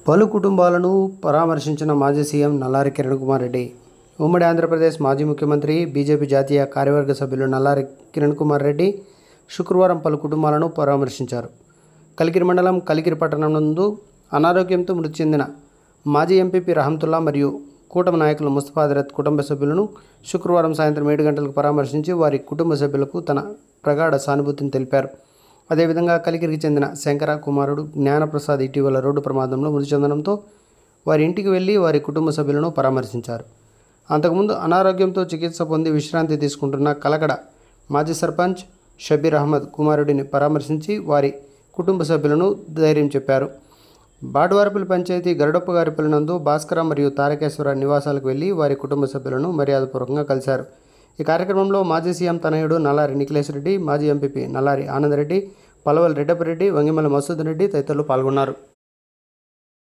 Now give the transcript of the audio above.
పలు కుటుంబాలను పరామర్శించిన మాజీ సీఎం నల్లారి కిరణ్ కుమార్ రెడ్డి. ఉమ్మడి ఆంధ్రప్రదేశ్ మాజీ ముఖ్యమంత్రి, బీజేపీ జాతీయ కార్యవర్గ సభ్యులు నల్లారి కిరణ్ కుమార్ రెడ్డి శుక్రవారం పలు కుటుంబాలను పరామర్శించారు. కలికిరి మండలం కలికిరి పట్టణం నందు అనారోగ్యంతో మృతి చెందిన మాజీ ఎంపీపీ రహమతుల్లా మరియు కూటమి నాయకులు ముస్తఫా హజరత్ కుటుంబ సభ్యులను శుక్రవారం సాయంత్రం 7 గంటలకు పరామర్శించి వారి కుటుంబ సభ్యులకు తన ప్రగాఢ సానుభూతిని తెలిపారు. అదేవిధంగా కలికిరికి చెందిన శంకర కుమారుడు జ్ఞానప్రసాద్ ఇటీవల రోడ్డు ప్రమాదంలో మృతి చెందడంతో వారి ఇంటికి వెళ్లి వారి కుటుంబ సభ్యులను పరామర్శించారు. అంతకుముందు అనారోగ్యంతో చికిత్స పొంది విశ్రాంతి తీసుకుంటున్న కలకడ మాజీ సర్పంచ్ షబీర్ అహ్మద్ కుమారుడిని పరామర్శించి వారి కుటుంబ సభ్యులను ధైర్యం చెప్పారు. బాడువారిపల్లి పంచాయతీ గరుడప్పగారిపల్లి నందు భాస్కర మరియు తారకేశ్వర నివాసాలకు వెళ్లి వారి కుటుంబ సభ్యులను మర్యాదపూర్వకంగా కలిశారు. ఈ కార్యక్రమంలో మాజీ సీఎం తనయుడు నల్లారి నిఖిలేష్ రెడ్డి, మాజీ ఎంపీపీ నల్లారి ఆనందరెడ్డి, పలవల్ రెడ్డప్పరెడ్డి, వంగిమల మసూద్ రెడ్డి తదితరులు పాల్గొన్నారు.